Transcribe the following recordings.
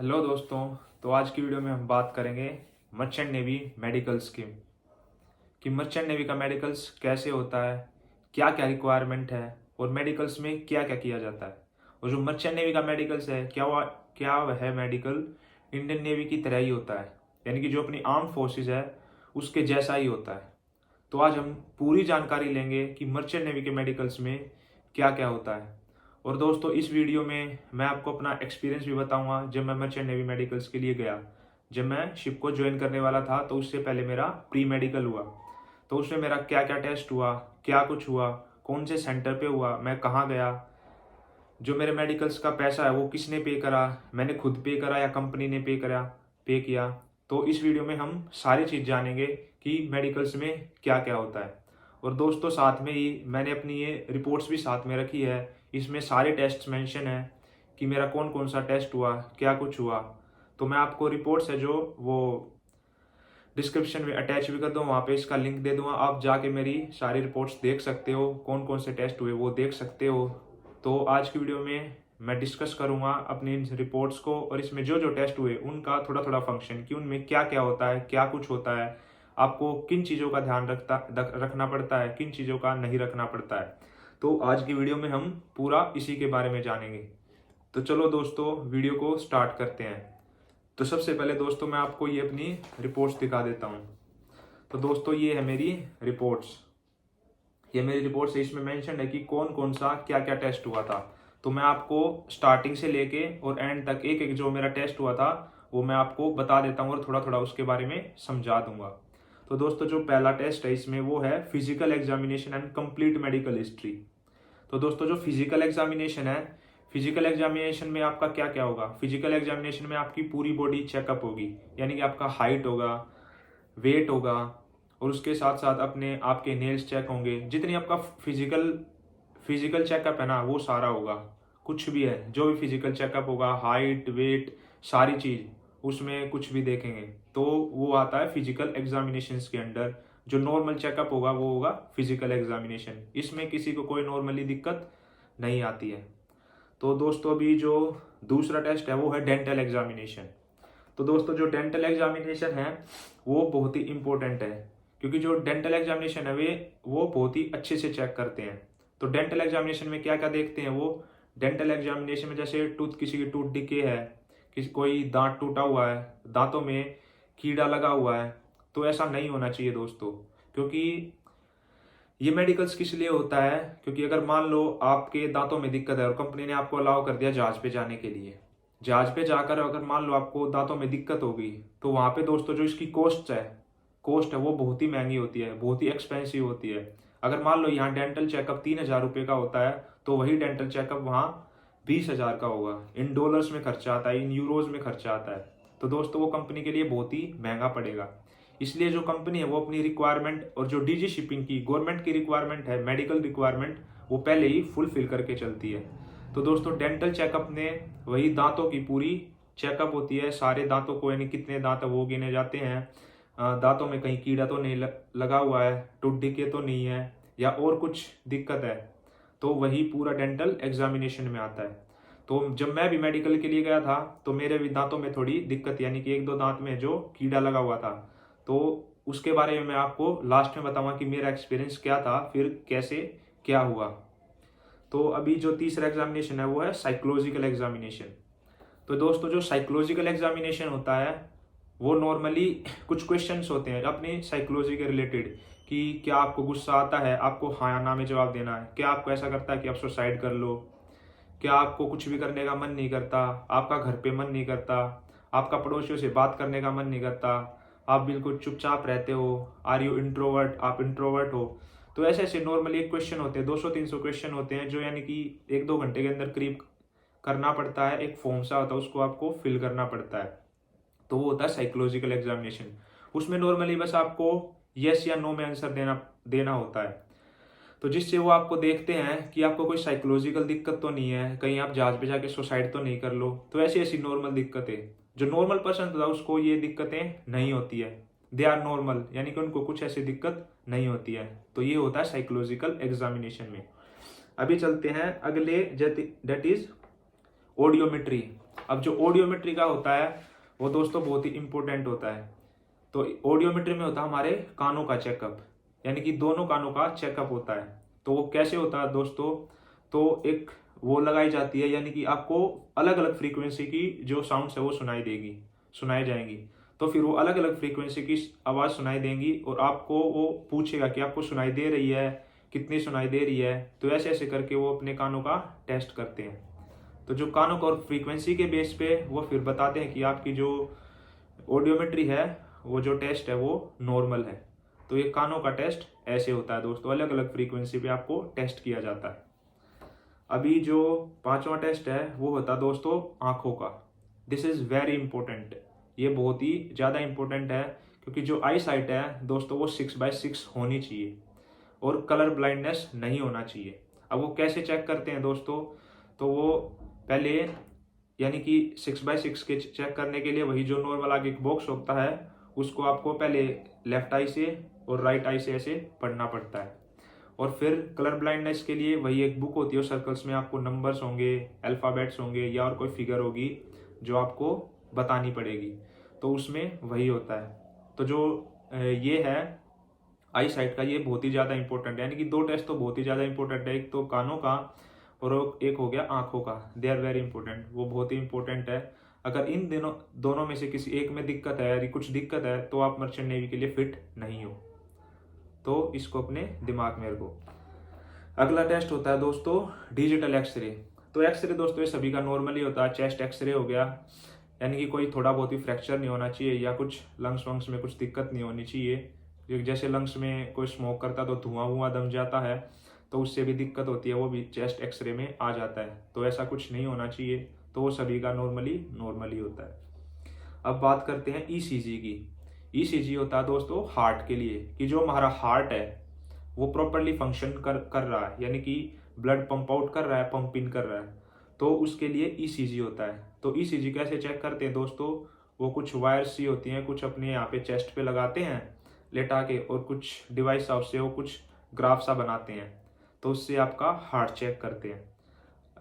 Hello दोस्तों। तो आज की वीडियो में हम बात करेंगे मर्चेंट नेवी मेडिकल स्कीम कि मर्चेंट नेवी का मेडिकल्स कैसे होता है, क्या क्या रिक्वायरमेंट है और मेडिकल्स में क्या क्या किया जाता है। और जो मर्चेंट नेवी का मेडिकल्स है क्या वह है मेडिकल इंडियन नेवी की तरह ही होता है, यानी कि जो अपनी आर्म्ड फोर्सेस है उसके जैसा ही होता है। तो आज हम पूरी जानकारी लेंगे कि मर्चेंट नेवी के मेडिकल्स में क्या क्या होता है। और दोस्तों इस वीडियो में मैं आपको अपना एक्सपीरियंस भी बताऊंगा जब मैं मर्चेंट नेवी मेडिकल्स के लिए गया। जब मैं शिप को ज्वाइन करने वाला था तो उससे पहले मेरा प्री मेडिकल हुआ, तो उसमें मेरा क्या क्या टेस्ट हुआ, क्या कुछ हुआ, कौन से सेंटर पे हुआ, मैं कहाँ गया, जो मेरे मेडिकल्स का पैसा है वो किसने पे करा, मैंने खुद पे करा या कंपनी ने पे किया। तो इस वीडियो में हम सारी चीज़ जानेंगे कि मेडिकल्स में क्या क्या होता है। और दोस्तों साथ में ही मैंने अपनी ये रिपोर्ट्स भी साथ में रखी है, इसमें सारे टेस्ट मेंशन है कि मेरा कौन कौन सा टेस्ट हुआ, क्या कुछ हुआ। तो मैं आपको रिपोर्ट्स है जो वो डिस्क्रिप्शन में अटैच भी कर दूँ, वहाँ पे इसका लिंक दे दूँगा, आप जाके मेरी सारी रिपोर्ट्स देख सकते हो, कौन कौन से टेस्ट हुए वो देख सकते हो। तो आज की वीडियो में मैं डिस्कस करूँगा अपनी इन रिपोर्ट्स को और इसमें जो जो टेस्ट हुए उनका थोड़ा थोड़ा फंक्शन, कि उनमें क्या क्या होता है, क्या कुछ होता है, आपको किन चीज़ों का ध्यान रखना पड़ता है, किन चीज़ों का नहीं रखना पड़ता है। तो आज की वीडियो में हम पूरा इसी के बारे में जानेंगे। तो चलो दोस्तों वीडियो को स्टार्ट करते हैं। तो सबसे पहले दोस्तों मैं आपको ये अपनी रिपोर्ट्स दिखा देता हूँ। तो दोस्तों ये है मेरी रिपोर्ट्स, ये मेरी रिपोर्ट्स है, इसमें मेंशन है कि कौन कौन सा क्या क्या टेस्ट हुआ था। तो मैं आपको स्टार्टिंग से लेके और एंड तक एक एक जो मेरा टेस्ट हुआ था वो मैं आपको बता देता हूँ और थोड़ा थोड़ा उसके बारे में समझा दूंगा। तो दोस्तों जो पहला टेस्ट है इसमें वो है physical examination and complete medical history. तो दोस्तों जो फिजिकल एग्जामिनेशन है, फिजिकल एग्जामिनेशन में आपका क्या क्या होगा, फिजिकल एग्जामिनेशन में आपकी पूरी बॉडी चेकअप होगी, यानी कि आपका हाइट होगा, वेट होगा और उसके साथ साथ अपने आपके नेल्स चेक होंगे। जितनी आपका फिजिकल फिजिकल चेकअप है ना वो सारा होगा, कुछ भी है जो भी फिजिकल चेकअप होगा, हाइट वेट सारी चीज़, उसमें कुछ भी देखेंगे तो वो आता है फिजिकल एग्जामिनेशन के अंडर। जो नॉर्मल चेकअप होगा वो होगा फिजिकल एग्जामिनेशन, इसमें किसी को कोई नॉर्मली दिक्कत नहीं आती है। तो दोस्तों अभी जो दूसरा टेस्ट है वो है डेंटल एग्जामिनेशन। तो दोस्तों जो डेंटल एग्जामिनेशन है वो बहुत ही इंपॉर्टेंट है, क्योंकि जो डेंटल एग्जामिनेशन है वे वो बहुत ही अच्छे से चेक करते हैं। तो डेंटल एग्जामिनेशन में क्या क्या देखते हैं वो, डेंटल एग्जामिनेशन में जैसे किसी की टूथ डिके है, किसी कोई दांत टूटा हुआ है, दांतों में कीड़ा लगा हुआ है, तो ऐसा नहीं होना चाहिए दोस्तों। क्योंकि ये मेडिकल्स किस लिए होता है, क्योंकि अगर मान लो आपके दांतों में दिक्कत है और कंपनी ने आपको अलाउ कर दिया जहाज पे जाने के लिए, जहाज पे जाकर अगर मान लो आपको दांतों में दिक्कत होगी तो वहां पे दोस्तों जो इसकी कॉस्ट है वो बहुत ही महंगी होती है, बहुत ही एक्सपेंसिव होती है। अगर मान लो यहाँ डेंटल चेकअप 3,000 रुपये का होता है तो वही डेंटल चेकअप वहाँ 20,000 का होगा। इन डॉलर्स में खर्चा आता है, इन यूरोज में खर्चा आता है। तो दोस्तों वो कंपनी के लिए बहुत ही महंगा पड़ेगा। इसलिए जो कंपनी है वो अपनी रिक्वायरमेंट और जो डीजी शिपिंग की गवर्नमेंट की रिक्वायरमेंट है, मेडिकल रिक्वायरमेंट, वो पहले ही फुलफिल करके चलती है। तो दोस्तों डेंटल चेकअप ने वही दांतों की पूरी चेकअप होती है, सारे दांतों को, यानी कितने दांत है वो गिने जाते हैं, दांतों में कहीं कीड़ा तो नहीं लगा हुआ है, टूट डिके तो नहीं है या और कुछ दिक्कत है, तो वही पूरा डेंटल एग्जामिनेशन में आता है। तो जब मैं भी मेडिकल के लिए गया था तो मेरे भी दांतों में थोड़ी दिक्कत, यानी कि एक दो दांत में जो कीड़ा लगा हुआ था, तो उसके बारे में मैं आपको लास्ट में बताऊंगा कि मेरा एक्सपीरियंस क्या था, फिर कैसे क्या हुआ। तो अभी जो तीसरा एग्जामिनेशन है वो है साइकोलॉजिकल एग्जामिनेशन। तो दोस्तों जो साइकोलॉजिकल एग्जामिनेशन होता है वो नॉर्मली कुछ क्वेश्चंस होते हैं अपनी साइकोलॉजी के रिलेटेड, कि क्या आपको गुस्सा आता है, आपको हाँ या ना में जवाब देना है, क्या आपको ऐसा करता है कि आप सुसाइड कर लो, क्या आपको कुछ भी करने का मन नहीं करता, आपका घर पे मन नहीं करता, आपका पड़ोसियों से बात करने का मन नहीं करता, आप बिल्कुल चुपचाप रहते हो, आर यू इंट्रोवर्ट, आप इंट्रोवर्ट हो। तो ऐसे ऐसे नॉर्मली एक क्वेश्चन होते हैं, 200-300 क्वेश्चन होते हैं, जो यानी कि 1-2 घंटे के अंदर करीब करना पड़ता है। एक फॉर्म सा होता है उसको आपको फिल करना पड़ता है, तो वो होता है साइकोलॉजिकल एग्जामिनेशन। उसमें नॉर्मली बस आपको यस या नो में आंसर देना देना होता है। तो जिससे वो आपको देखते हैं कि आपको कोई साइकोलॉजिकल दिक्कत तो नहीं है, कहीं आप जहाज पे जाके सुसाइड तो नहीं कर लो। तो ऐसी ऐसी नॉर्मल दिक्कतें, जो नॉर्मल पर्सन था उसको ये दिक्कतें नहीं होती है, दे आर नॉर्मल, यानी कि उनको कुछ ऐसी दिक्कत नहीं होती है। तो ये होता है साइकोलॉजिकल एग्जामिनेशन में। अभी चलते हैं अगले, डेट इज ऑडियोमेट्री। अब जो ऑडियोमेट्री का होता है वो दोस्तों बहुत ही इंपॉर्टेंट होता है। तो ऑडियोमेट्री में होता है हमारे कानों का चेकअप, यानी कि दोनों कानों का चेकअप होता है। तो वो कैसे होता है दोस्तों, तो एक वो लगाई जाती है, यानी कि आपको अलग अलग फ्रीक्वेंसी की जो साउंड्स है वो सुनाई जाएंगी। तो फिर वो अलग अलग फ्रीक्वेंसी की आवाज़ सुनाई देंगी और आपको वो पूछेगा कि आपको सुनाई दे रही है, कितनी सुनाई दे रही है। तो ऐसे ऐसे करके वो अपने कानों का टेस्ट करते हैं। तो जो कानों का और फ्रीक्वेंसी के बेस पे वो फिर बताते हैं कि आपकी जो ऑडियोमेट्री है, वो जो टेस्ट है वो नॉर्मल है। तो ये कानों का टेस्ट ऐसे होता है दोस्तों, अलग अलग फ्रीक्वेंसी पे आपको टेस्ट किया जाता है। अभी जो पांचवा टेस्ट है वो होता है दोस्तों आंखों का। दिस इज वेरी इंपॉर्टेंट, ये बहुत ही ज़्यादा इंपॉर्टेंट है, क्योंकि जो आई साइट है दोस्तों वो 6/6 होनी चाहिए और कलर ब्लाइंडनेस नहीं होना चाहिए। अब वो कैसे चेक करते हैं दोस्तों, तो वो पहले यानी कि 6/6 के चेक करने के लिए वही जो नॉर्मल आगे एक बॉक्स होता है उसको आपको पहले लेफ्ट आई से और राइट आई से ऐसे पढ़ना पड़ता है। और फिर कलर ब्लाइंडनेस के लिए वही एक बुक होती है, सर्कल्स में आपको नंबर्स होंगे, अल्फ़ाबेट्स होंगे या और कोई फिगर होगी जो आपको बतानी पड़ेगी। तो उसमें वही होता है। तो जो ये है आई साइट का, ये बहुत ही ज़्यादा इंपॉर्टेंट है। यानी कि दो टेस्ट तो बहुत ही ज़्यादा इंपॉर्टेंट है, एक तो कानों का और एक हो गया आंखों का। दे आर वेरी इंपॉर्टेंट, वो बहुत ही इंपॉर्टेंट है। अगर इन दोनों में से किसी एक में दिक्कत है या कुछ दिक्कत है तो आप मर्चेंट नेवी के लिए फिट नहीं हो। तो इसको अपने दिमाग में रखो। अगला टेस्ट होता है दोस्तों डिजिटल एक्सरे। तो एक्सरे दोस्तों ये सभी का नॉर्मली होता है। चेस्ट एक्सरे हो गया, यानी कि कोई थोड़ा बहुत ही फ्रैक्चर नहीं होना चाहिए या कुछ लंग्स वंग्स में कुछ दिक्कत नहीं होनी चाहिए। जैसे लंग्स में कोई स्मोक करता तो धुआं दम जाता है, तो उससे भी दिक्कत होती है, वो भी चेस्ट एक्सरे में आ जाता है। तो ऐसा कुछ नहीं होना चाहिए, तो वो सभी का नॉर्मली होता है। अब बात करते हैं ईसीजी की। ईसीजी होता है दोस्तों हार्ट के लिए, कि जो हमारा हार्ट है वो प्रॉपरली फंक्शन कर रहा है, यानी कि ब्लड पंप आउट कर रहा है, पंप इन कर रहा है। तो उसके लिए ईसीजी होता है। तो ईसीजी कैसे चेक करते हैं दोस्तों, वो कुछ वायर्स सी होती हैं, कुछ अपने यहाँ पे चेस्ट पे लगाते हैं लेटा के, और कुछ डिवाइस से वो कुछ ग्राफ सा बनाते हैं। तो उससे आपका हार्ट चेक करते हैं।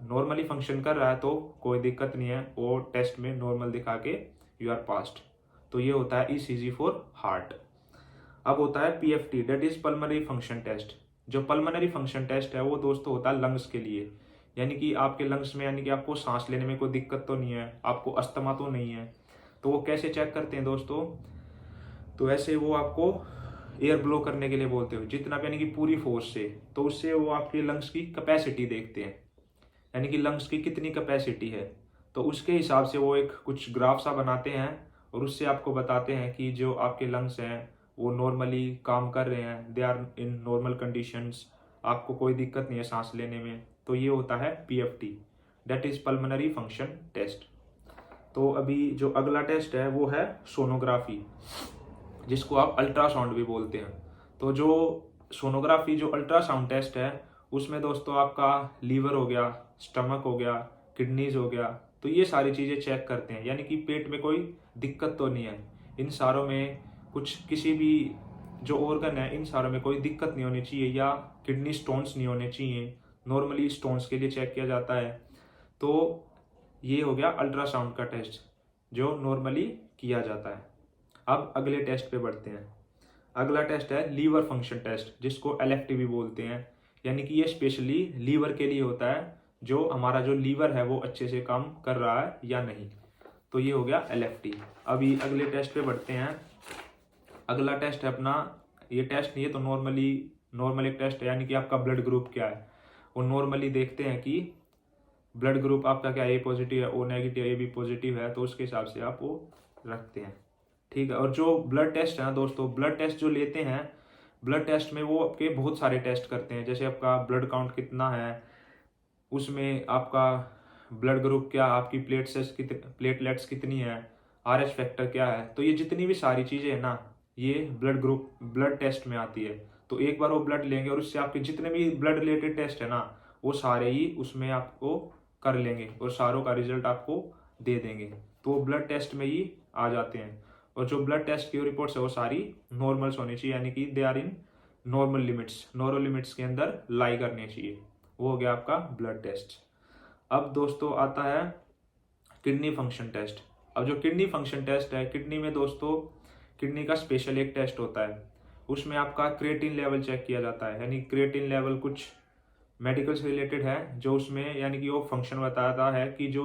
नॉर्मली फंक्शन कर रहा है तो कोई दिक्कत नहीं है, वो टेस्ट में नॉर्मल दिखा के यू आर पास्ड। तो ये होता है ईसीजी फॉर हार्ट। अब होता है PFT, that is pulmonary function test. जो पल्मोनरी फंक्शन टेस्ट है वो दोस्तों होता है लंग्स के लिए, यानी कि आपके लंग्स में, यानी कि आपको सांस लेने में कोई दिक्कत तो नहीं है, आपको अस्थमा तो नहीं है। तो वो कैसे चेक करते हैं दोस्तों, तो ऐसे वो आपको एयर ब्लो करने के लिए बोलते हो जितना, यानी कि पूरी फोर्स से। तो उससे वो आपके लंग्स की कैपेसिटी देखते हैं, यानी कि लंग्स की कितनी कैपेसिटी है। तो उसके हिसाब से वो एक कुछ ग्राफ सा बनाते हैं और उससे आपको बताते हैं कि जो आपके लंग्स हैं वो नॉर्मली काम कर रहे हैं, they are in normal conditions, आपको कोई दिक्कत नहीं है सांस लेने में। तो ये होता है PFT, that is pulmonary function test. तो अभी जो अगला टेस्ट है वो है सोनोग्राफी, जिसको आप अल्ट्रासाउंड भी बोलते हैं। तो जो सोनोग्राफी, जो अल्ट्रासाउंड टेस्ट है, उसमें दोस्तों आपका लीवर हो गया, स्टमक हो गया, किडनीज हो गया, तो ये सारी चीज़ें चेक करते हैं, यानी कि पेट में कोई दिक्कत तो नहीं है। इन सारों में कुछ किसी भी जो ऑर्गन है इन सारों में कोई दिक्कत नहीं होनी चाहिए, या किडनी स्टोन्स नहीं होने चाहिए। नॉर्मली स्टोन्स के लिए चेक किया जाता है। तो ये हो गया अल्ट्रासाउंड का टेस्ट जो नॉर्मली किया जाता है। अब अगले टेस्ट पे बढ़ते हैं। अगला टेस्ट है लीवर फंक्शन टेस्ट, जिसको एलएफटी भी बोलते हैं, यानी कि ये स्पेशली लीवर के लिए होता है, जो हमारा जो लीवर है वो अच्छे से काम कर रहा है या नहीं। तो ये हो गया एलएफटी। अभी अगले टेस्ट पे बढ़ते हैं। अगला टेस्ट है अपना, ये टेस्ट नहीं है तो नॉर्मल एक टेस्ट है, यानी कि आपका ब्लड ग्रुप क्या है। वो नॉर्मली देखते हैं कि ब्लड ग्रुप आपका क्या, ए पॉजिटिव है, O negative, A B positive है, तो उसके हिसाब से आप वो रखते हैं। ठीक है। और जो ब्लड टेस्ट है ना दोस्तों, ब्लड टेस्ट जो लेते हैं, ब्लड टेस्ट में वो आपके बहुत सारे टेस्ट करते हैं, जैसे आपका ब्लड काउंट कितना है, उसमें आपका ब्लड ग्रुप क्या, आपकी प्लेटलेट्स कितनी है, आरएच फैक्टर क्या है। तो ये जितनी भी सारी चीज़ें है ना, ये ब्लड टेस्ट में आती है। तो एक बार वो ब्लड लेंगे और उससे आपके जितने भी ब्लड रिलेटेड टेस्ट है ना, वो सारे ही उसमें आपको कर लेंगे और सारों का रिजल्ट आपको दे देंगे। तो वो ब्लड टेस्ट में ही आ जाते हैं। और जो ब्लड टेस्ट की रिपोर्ट्स है वो सारी नॉर्मल्स होनी चाहिए, यानी कि they are in normal limits के अंदर लाई करनी चाहिए। वो हो गया आपका ब्लड टेस्ट। अब दोस्तों आता है किडनी फंक्शन टेस्ट। अब जो किडनी फंक्शन टेस्ट है, किडनी में दोस्तों किडनी का स्पेशल एक टेस्ट होता है, उसमें आपका क्रिएटिन लेवल चेक किया जाता है। यानी क्रिएटिन लेवल कुछ मेडिकल से रिलेटेड है, जो उसमें यानी कि वो फंक्शन बताता है कि जो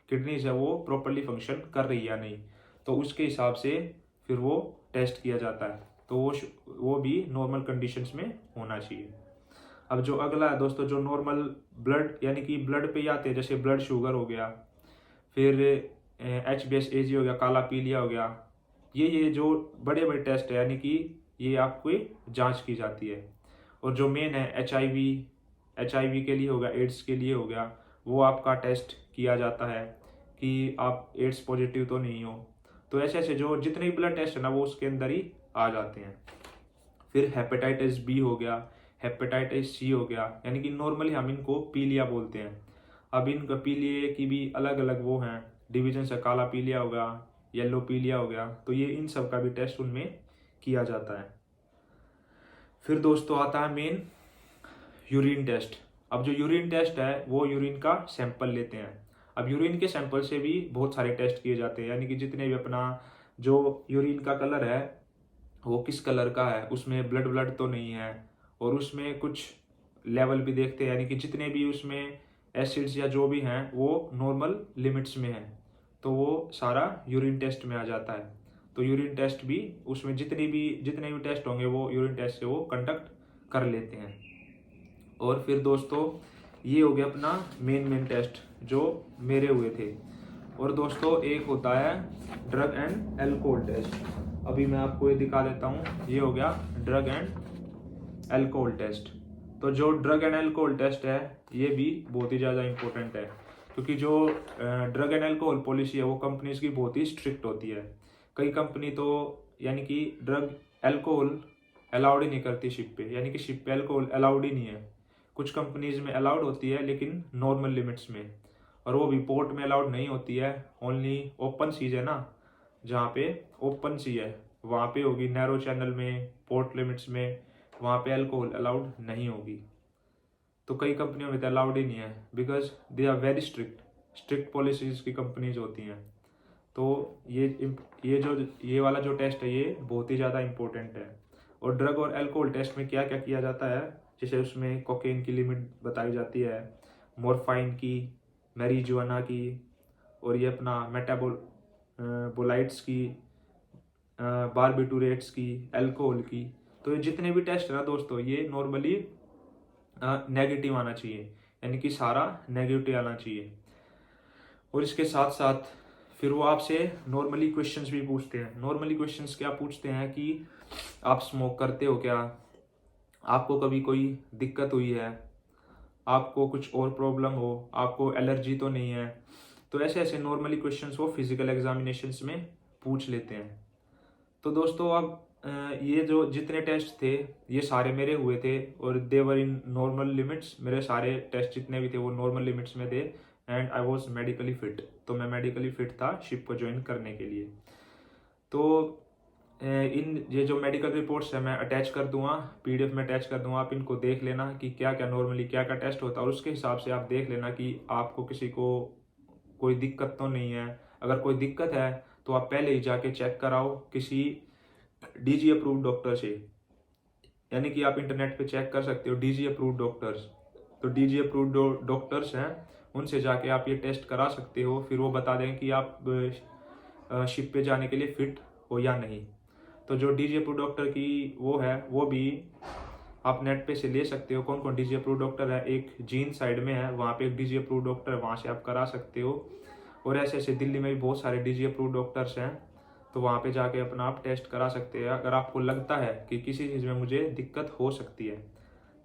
किडनीज है वो प्रॉपरली फंक्शन कर रही है या नहीं, तो उसके हिसाब से फिर वो टेस्ट किया जाता है। तो वो भी नॉर्मल कंडीशंस में होना चाहिए। अब जो अगला है दोस्तों, जो नॉर्मल ब्लड यानी कि ब्लड पे ही आते हैं, जैसे ब्लड शुगर हो गया, फिर HbA1c हो गया, काला पीलिया हो गया, ये जो बड़े बड़े टेस्ट है यानी कि ये आपको जांच की जाती है। और जो मेन है HIV के लिए हो गया, एड्स के लिए हो गया, वो आपका टेस्ट किया जाता है कि आप एड्स पॉजिटिव तो नहीं हो। तो ऐसे ऐसे जो जितने भी ब्लड टेस्ट है ना वो उसके अंदर ही आ जाते हैं। फिर हेपेटाइटिस बी हो गया, हेपेटाइटिस सी हो गया, यानी कि नॉर्मली हम इनको पीलिया बोलते हैं। अब इनका पीलिया की भी अलग अलग वो हैं डिवीजन है, काला पीलिया हो गया, येलो पीलिया हो गया, तो ये इन सब का भी टेस्ट उनमें किया जाता है। फिर दोस्तों आता है मेन यूरिन टेस्ट। अब जो यूरिन टेस्ट है वो यूरिन का सैंपल लेते हैं। अब यूरिन के सैंपल से भी बहुत सारे टेस्ट किए जाते हैं, यानी कि जितने भी अपना जो यूरिन का कलर है वो किस कलर का है, उसमें ब्लड तो नहीं है, और उसमें कुछ लेवल भी देखते हैं, यानी कि जितने भी उसमें एसिड्स या जो भी हैं वो नॉर्मल लिमिट्स में है, तो वो सारा यूरिन टेस्ट में आ जाता है। तो यूरिन टेस्ट भी उसमें जितने भी टेस्ट होंगे वो यूरिन टेस्ट से वो कंडक्ट कर लेते हैं। और फिर दोस्तों ये हो गया अपना मेन टेस्ट जो मेरे हुए थे। और दोस्तों एक होता है ड्रग एंड एल्कोहल टेस्ट। अभी मैं आपको ये दिखा देता हूँ, ये हो गया ड्रग एंड एल्कोहल टेस्ट। तो जो ड्रग एंड एल्कोहल टेस्ट है ये भी बहुत ही ज़्यादा इंपॉर्टेंट है, क्योंकि जो ड्रग एंड एल्कोहल पॉलिसी है वो कंपनीज की बहुत ही स्ट्रिक्ट होती है। कई कंपनी तो यानी कि ड्रग एल्कोहल अलाउड ही नहीं करती शिप पे, यानी कि शिप पे एल्कोहल अलाउड ही नहीं है। कुछ कंपनीज में अलाउड होती है लेकिन नॉर्मल लिमिट्स में, और वो भी पोर्ट में अलाउड नहीं होती है। ओनली ओपन सीज है ना, जहाँ पे ओपन सी है वहाँ पे होगी, नैरो चैनल में, पोर्ट लिमिट्स में, वहाँ पे अल्कोहल अलाउड नहीं होगी। तो कई कंपनियों में तो अलाउड ही नहीं है, because they are very strict policies की कंपनीज होती हैं। तो ये वाला जो टेस्ट है ये बहुत ही ज़्यादा इंपॉर्टेंट है। और ड्रग और अल्कोहल टेस्ट में क्या क्या किया जाता है, जैसे उसमें कोकेन की लिमिट बताई जाती है, मोरफाइन की, मैरिजुआना की, और ये अपना मेटाबोलाइट्स की, बारबिटूरेट्स की, अल्कोहल की। तो ये जितने भी टेस्ट है ना दोस्तों ये नॉर्मली नेगेटिव आना चाहिए, यानी कि सारा नेगेटिव आना चाहिए। और इसके साथ साथ फिर वो आपसे नॉर्मली क्वेश्चंस भी पूछते हैं। नॉर्मली क्वेश्चंस क्या पूछते हैं कि आप स्मोक करते हो क्या, आपको कभी कोई दिक्कत हुई है, आपको कुछ और प्रॉब्लम हो, आपको एलर्जी तो नहीं है। तो ऐसे ऐसे नॉर्मली क्वेश्चंस वो फिजिकल एग्जामिनेशंस में पूछ लेते हैं। तो दोस्तों अब ये जो जितने टेस्ट थे ये सारे मेरे हुए थे, और दे वर इन नॉर्मल लिमिट्स। मेरे सारे टेस्ट जितने भी थे वो नॉर्मल लिमिट्स में थे, and I was medically fit. तो मैं मेडिकली फिट था शिप को ज्वाइन करने के लिए। तो ये जो मेडिकल रिपोर्ट्स है मैं अटैच कर दूंगा, PDF में अटैच कर दूंगा। आप इनको देख लेना कि क्या क्या नॉर्मली क्या क्या टेस्ट होता है, और उसके हिसाब से आप देख लेना कि आपको किसी को कोई दिक्कत तो नहीं है। अगर कोई दिक्कत है तो आप पहले ही जाके चेक कराओ किसी DG अप्रूव्ड डॉक्टर से, यानी कि आप इंटरनेट पे चेक कर सकते हो DG अप्रूव्ड डॉक्टर्स। तो DG अप्रूव्ड डॉक्टर्स हैं, उनसे जाके आप ये टेस्ट करा सकते हो। फिर वो बता देंगे कि आप शिप पे जाने के लिए फिट हो या नहीं। तो जो DG अप्रूव्ड डॉक्टर की वो है वो भी आप नेट पे से ले सकते हो। कौन कौन DG अप्रूव्ड डॉक्टर है, एक जीन साइड में है, वहाँ पे एक DG अप्रूव्ड डॉक्टर है, वहाँ से आप करा सकते हो। और ऐसे ऐसे दिल्ली में भी बहुत सारे DG अप्रूव्ड डॉक्टर्स हैं, तो वहाँ पे जाके अपना आप टेस्ट करा सकते हैं अगर आपको लगता है कि किसी चीज़ में मुझे दिक्कत हो सकती है,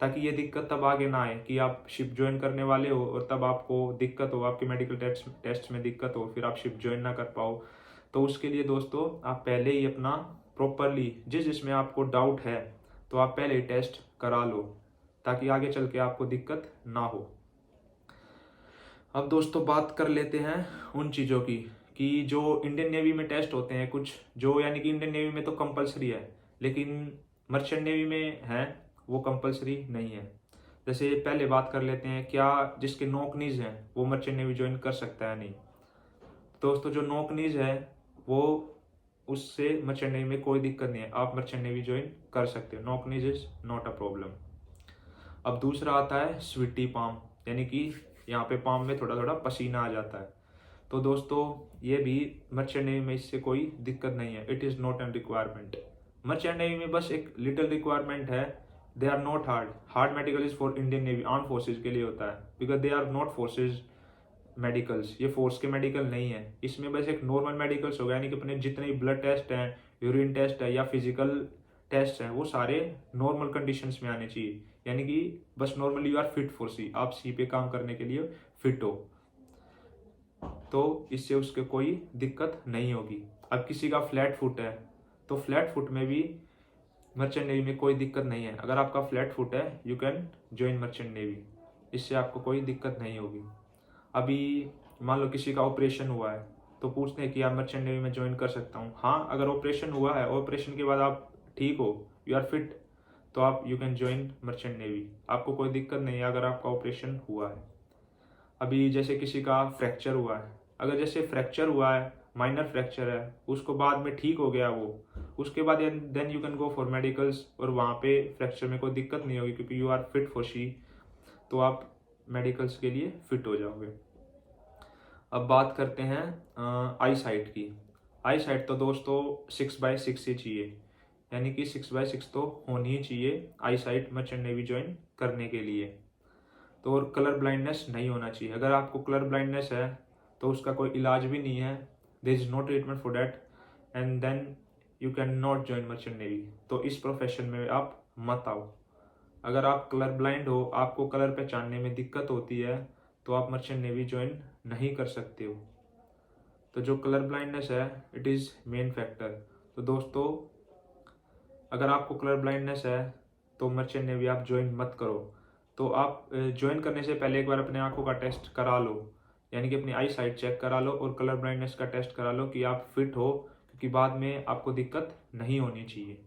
ताकि ये दिक्कत तब आगे ना आए कि आप शिप ज्वाइन करने वाले हो और तब आपको दिक्कत हो, आपके मेडिकल टेस्ट में दिक्कत हो, फिर आप शिप ज्वाइन ना कर पाओ। तो उसके लिए दोस्तों आप पहले ही अपना प्रॉपरली जिसमें आपको डाउट है तो आप पहले ही टेस्ट करा लो, ताकि आगे चल के आपको दिक्कत ना हो। अब दोस्तों बात कर लेते हैं उन चीज़ों की कि जो इंडियन नेवी में टेस्ट होते हैं कुछ, जो यानी कि इंडियन नेवी में तो कंपलसरी है, लेकिन मर्चेंट नेवी में है वो कंपलसरी नहीं है। जैसे पहले बात कर लेते हैं क्या जिसके नौकनीज हैं वो मर्चेंट नेवी ज्वाइन कर सकता है नहीं। दोस्तों जो नॉक नीज है वो उससे मर्चेंट नेवी में कोई दिक्कत नहीं है, आप मर्चेंट नेवी ज्वाइन कर सकते हो, knock knees is not a problem. अब दूसरा आता है स्वीटी पाम, यानी कि यहाँ पे पाम में थोड़ा थोड़ा पसीना आ जाता है। तो दोस्तों ये भी मर्चेंट नेवी में इससे कोई दिक्कत नहीं है, it is not an requirement. Merchant navy में बस एक लिटिल रिक्वायरमेंट है, they are not hard medical is for Indian navy, arm forces के लिए होता है, because they are not forces medicals, ये फोर्स के मेडिकल नहीं है। इसमें बस एक नॉर्मल मेडिकल्स हो गया, यानी कि अपने जितने ब्लड टेस्ट हैं, यूरिन टेस्ट है या फिजिकल टेस्ट हैं, वो सारे नॉर्मल कंडीशंस में आने चाहिए, यानी कि बस normally you are fit for sea, आप सी पे काम करने के लिए फिट हो, तो इससे उसके कोई दिक्कत नहीं होगी। अब किसी का फ्लैट फुट है तो फ्लैट फुट में भी मर्चेंट नेवी में कोई दिक्कत नहीं है, अगर आपका फ्लैट फुट है you can join merchant navy, इससे आपको कोई दिक्कत नहीं होगी। अभी मान लो किसी का ऑपरेशन हुआ है तो पूछते हैं कि आप मर्चेंट नेवी में ज्वाइन कर सकता हूँ। हाँ, अगर ऑपरेशन हुआ है, ऑपरेशन के बाद आप ठीक हो, यू आर फिट, तो आप you can join merchant navy, आपको कोई दिक्कत नहीं है अगर आपका ऑपरेशन हुआ है। अभी जैसे किसी का फ्रैक्चर हुआ है, अगर जैसे फ्रैक्चर हुआ है, माइनर फ्रैक्चर है, उसको बाद में ठीक हो गया वो, उसके बाद then you can go for medicals, और वहाँ पे फ्रैक्चर में कोई दिक्कत नहीं होगी क्योंकि you are fit for sea, तो आप मेडिकल्स के लिए फिट हो जाओगे। अब बात करते हैं आई साइट की। आई साइट तो दोस्तों 6/6 ही चाहिए, यानी कि 6/6 तो होनी ही चाहिए आई साइट मर्चेंट नेवी ज्वाइन करने के लिए। तो और कलर ब्लाइंडनेस नहीं होना चाहिए, अगर आपको कलर ब्लाइंडनेस है तो उसका कोई इलाज भी नहीं है, there is no treatment for that, and then you can not join merchant navy, तो इस प्रोफेशन में आप मत आओ। अगर आप कलर ब्लाइंड हो, आपको कलर पहचानने में दिक्कत होती है, तो आप मर्चेंट नेवी ज्वाइन नहीं कर सकते हो। तो जो कलर ब्लाइंडनेस है इट इज़ मेन फैक्टर। तो दोस्तों अगर आपको कलर ब्लाइंडनेस है तो मर्चेंट नेवी आप ज्वाइन मत करो। तो आप ज्वाइन करने से पहले एक बार अपने आंखों का टेस्ट करा लो, यानी कि अपनी आई साइट चेक करा लो और कलर ब्लाइंडनेस का टेस्ट करा लो कि आप फिट हो, क्योंकि बाद में आपको दिक्कत नहीं होनी चाहिए।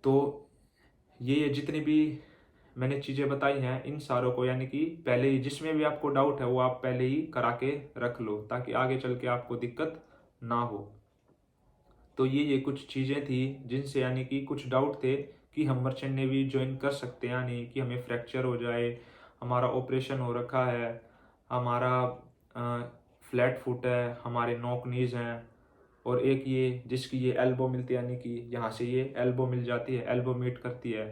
तो ये जितनी भी मैंने चीज़ें बताई हैं इन सारों को, यानी कि पहले ही जिसमें भी आपको डाउट है वो आप पहले ही करा के रख लो, ताकि आगे चल के आपको दिक्कत ना हो। तो ये कुछ चीज़ें थी जिनसे यानी कि कुछ डाउट थे कि हम मर्चेंट नेवी ज्वाइन कर सकते हैं, यानी कि हमें फ्रैक्चर हो जाए, हमारा ऑपरेशन हो रखा है, हमारा फ्लैट फुट है, हमारे नॉक नीज हैं, और एक ये जिसकी ये एल्बो मिलती है, यानी कि यहाँ से ये एल्बो मिल जाती है, एल्बो मीट करती है,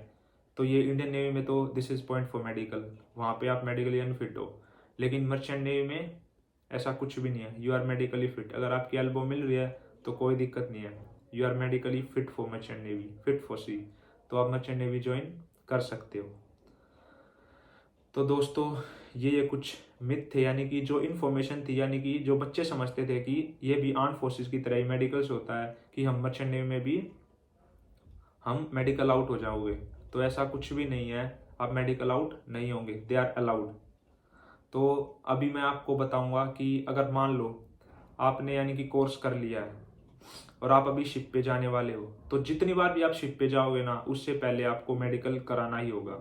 तो ये इंडियन नेवी में तो this is point for medical, वहाँ पे आप मेडिकली अनफिट हो। लेकिन मर्चेंट नेवी में ऐसा कुछ भी नहीं है, यू आर मेडिकली फिट, अगर आपकी एल्बो मिल रही है तो कोई दिक्कत नहीं है, you are medically fit for merchant navy, fit for sea, तो आप मर्चेंट नेवी ज्वाइन कर सकते हो। तो दोस्तों ये कुछ मिथ थे, यानी कि जो इन्फॉर्मेशन थी, यानी कि जो बच्चे समझते थे कि ये भी आर्म फोर्सेस की तरह ही मेडिकल्स होता है कि हम मर्चेंट नेवी में भी हम मेडिकल आउट हो जाओगे, तो ऐसा कुछ भी नहीं है, आप मेडिकल आउट नहीं होंगे, दे आर अलाउड। तो अभी मैं आपको बताऊंगा कि अगर मान लो आपने यानी कि कोर्स कर लिया है और आप अभी शिप पे जाने वाले हो, तो जितनी बार भी आप शिप पे जाओगे ना, उससे पहले आपको मेडिकल कराना ही होगा,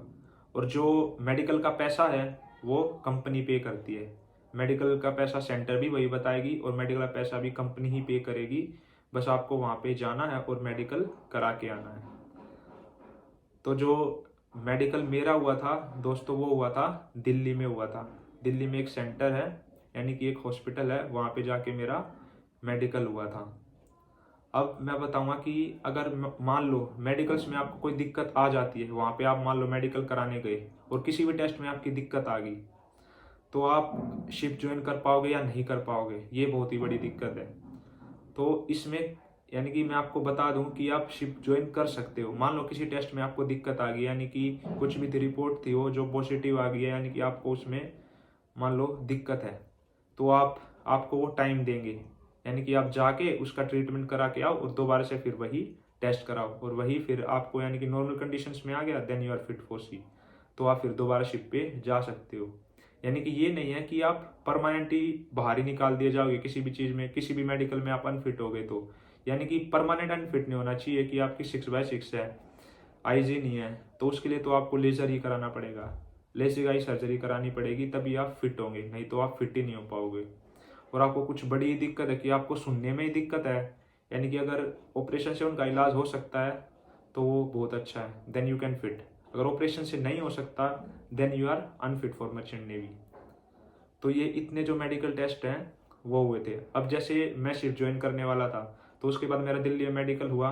और जो मेडिकल का पैसा है वो कंपनी पे करती है, मेडिकल का पैसा सेंटर भी वही बताएगी और मेडिकल का पैसा भी कंपनी ही पे करेगी, बस आपको वहाँ पे जाना है और मेडिकल करा के आना है। तो जो मेडिकल मेरा हुआ था दोस्तों वो हुआ था दिल्ली में हुआ था, दिल्ली में एक सेंटर है, यानी कि एक हॉस्पिटल है, वहाँ पे जाके मेरा मेडिकल हुआ था। अब मैं बताऊंगा कि अगर मान लो मेडिकल्स में आपको कोई दिक्कत आ जाती है, वहाँ पे आप मान लो मेडिकल कराने गए और किसी भी टेस्ट में आपकी दिक्कत आ गई, तो आप शिप ज्वाइन कर पाओगे या नहीं कर पाओगे, ये बहुत ही बड़ी दिक्कत है। तो इसमें यानी कि मैं आपको बता दूं कि आप शिप ज्वाइन कर सकते हो। मान लो किसी टेस्ट में आपको दिक्कत आ गई, यानी कि कुछ भी थी रिपोर्ट थी वो जो पॉजिटिव आ गई है, यानी कि आपको उसमें मान लो दिक्कत है, तो आपको वो टाइम देंगे, यानी कि आप जाके उसका ट्रीटमेंट करा के आओ और दोबारा से फिर वही टेस्ट कराओ, और वही फिर आपको यानी कि नॉर्मल कंडीशंस में आ गया, then you are fit for sea, तो आप फिर दोबारा शिप पे जा सकते हो। यानी कि ये नहीं है कि आप परमानेंटली बाहर ही निकाल दिए जाओगे किसी भी चीज़ में, किसी भी मेडिकल में आप अनफिट हो गए तो, यानी कि परमानेंट अनफिट नहीं होना चाहिए कि आपकी 6/6 है, आईजी नहीं है, तो उसके लिए तो आपको लेज़र ही कराना पड़ेगा, लेज़र आई सर्जरी करानी पड़ेगी, तभी आप फिट होंगे, नहीं तो आप फिट ही नहीं हो पाओगे। और आपको कुछ बड़ी दिक्कत है कि आपको सुनने में ही दिक्कत है, यानी कि अगर ऑपरेशन से उनका इलाज हो सकता है तो वो बहुत अच्छा है, देन यू कैन फिट। अगर ऑपरेशन से नहीं हो सकता then you are unfit for merchant navy. तो ये इतने जो मेडिकल टेस्ट हैं वो हुए थे। अब जैसे मैं शिफ्ट ज्वाइन करने वाला था तो उसके बाद मेरा दिल्ली में मेडिकल हुआ।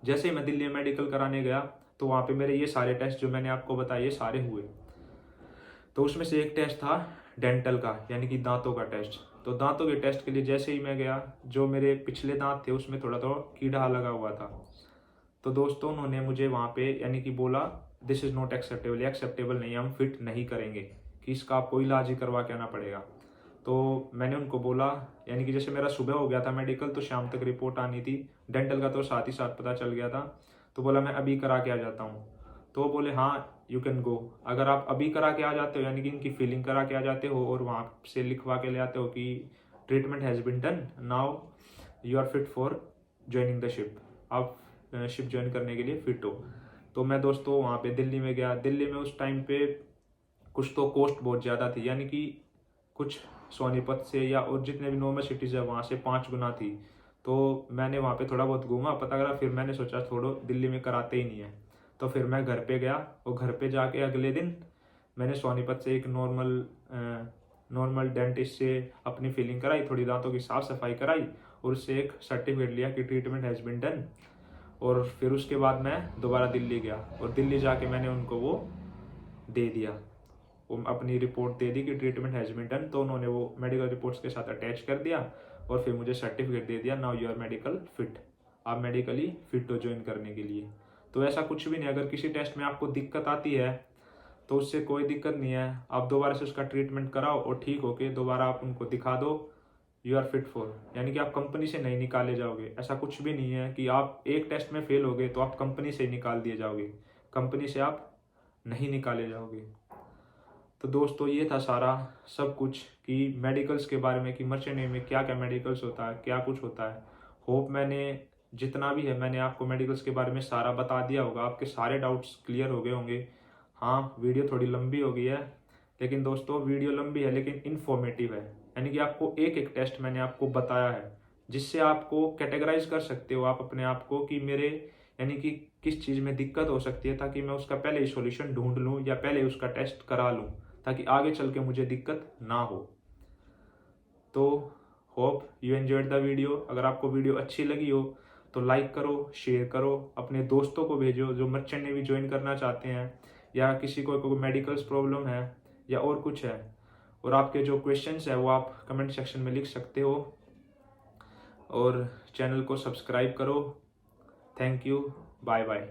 जैसे ही मैं दिल्ली में मेडिकल कराने गया तो वहाँ पे मेरे ये सारे टेस्ट जो मैंने आपको बताए ये सारे हुए। तो उसमें से एक टेस्ट था डेंटल का, यानी कि दांतों का टेस्ट। तो दांतों के टेस्ट के लिए जैसे ही मैं गया, जो मेरे पिछले दांत थे उसमें थोड़ा थोड़ा कीड़ा लगा हुआ था। तो दोस्तों उन्होंने मुझे वहाँ पे यानी कि बोला दिस इज़ नॉट एक्सेप्टेबल, ये एक्सेप्टेबल नहीं है, हम फिट नहीं करेंगे, कि इसका आपको इलाज ही करवा के आना पड़ेगा। तो मैंने उनको बोला, यानी कि जैसे मेरा सुबह हो गया था मेडिकल तो शाम तक रिपोर्ट आनी थी, डेंटल का तो साथ ही साथ पता चल गया था। तो बोला मैं अभी करा के आ जाता हूँ। तो वो बोले हाँ यू कैन गो, अगर आप अभी करा के आ जाते हो यानी कि इनकी फीलिंग करा के आ जाते हो और वहाँ से लिखवा के ले आते हो कि treatment has been done, now you are fit for joining the ship, आप शिप ज्वाइन करने के लिए फिट हो। तो मैं दोस्तों वहाँ पे दिल्ली में गया। दिल्ली में उस टाइम पे कुछ तो कॉस्ट बहुत ज़्यादा थी, यानी कि कुछ सोनीपत से या और जितने भी नॉर्मल सिटीज़ है वहाँ से 5 गुना थी। तो मैंने वहाँ पे थोड़ा बहुत घूमा, पता करा, फिर मैंने सोचा छोड़ो दिल्ली में कराते ही नहीं है। तो फिर मैं घर पे गया और घर पे जाके अगले दिन मैंने सोनीपत से एक नॉर्मल डेंटिस्ट से अपनी फीलिंग कराई, थोड़ी दांतों की साफ़ सफाई कराई और उससे एक सर्टिफिकेट लिया कि ट्रीटमेंट हैज़ बिन डन। और फिर उसके बाद मैं दोबारा दिल्ली गया और दिल्ली जाके मैंने उनको वो दे दिया, वो अपनी रिपोर्ट दे दी कि ट्रीटमेंट हैज़ बिन डन। तो उन्होंने वो मेडिकल रिपोर्ट्स के साथ अटैच कर दिया और फिर मुझे सर्टिफिकेट दे दिया, now you are medical fit, आप मेडिकली फिट हो ज्वाइन करने के लिए। तो ऐसा कुछ भी नहीं, अगर किसी टेस्ट में आपको दिक्कत आती है तो उससे कोई दिक्कत नहीं है, आप दोबारा से उसका ट्रीटमेंट कराओ और ठीक होके दोबारा आप उनको दिखा दो, यू आर फिट फॉर, यानी कि आप कंपनी से नहीं निकाले जाओगे। ऐसा कुछ भी नहीं है कि आप एक टेस्ट में फेल हो गए तो आप कंपनी से निकाल दिए जाओगे, कंपनी से आप नहीं निकाले जाओगे। तो दोस्तों ये था सारा सब कुछ कि मेडिकल्स के बारे में, कि मर्चेंट नेवी में क्या क्या मेडिकल्स होता है, क्या कुछ होता है। होप मैंने जितना भी है मैंने आपको मेडिकल्स के बारे में सारा बता दिया होगा, आपके सारे डाउट्स क्लियर हो गए होंगे। हाँ वीडियो थोड़ी लंबी हो गई है, लेकिन दोस्तों वीडियो लंबी है लेकिन इन्फॉर्मेटिव है, यानी कि आपको एक एक टेस्ट मैंने आपको बताया है जिससे आपको कैटेगराइज कर सकते हो आप अपने आप को कि मेरे यानी कि किस चीज़ में दिक्कत हो सकती है, ताकि मैं उसका पहले ही सॉल्यूशन ढूंढ लूँ या पहले उसका टेस्ट करा लूँ ताकि आगे चल के मुझे दिक्कत ना हो। तो hope you enjoyed the video. अगर आपको वीडियो अच्छी लगी हो तो लाइक करो, शेयर करो, अपने दोस्तों को भेजो जो मर्चेंट नेवी ज्वाइन करना चाहते हैं या किसी को कोई मेडिकल्स प्रॉब्लम है या और कुछ है। और आपके जो क्वेश्चंस है वो आप कमेंट सेक्शन में लिख सकते हो और चैनल को सब्सक्राइब करो। Thank you, bye bye.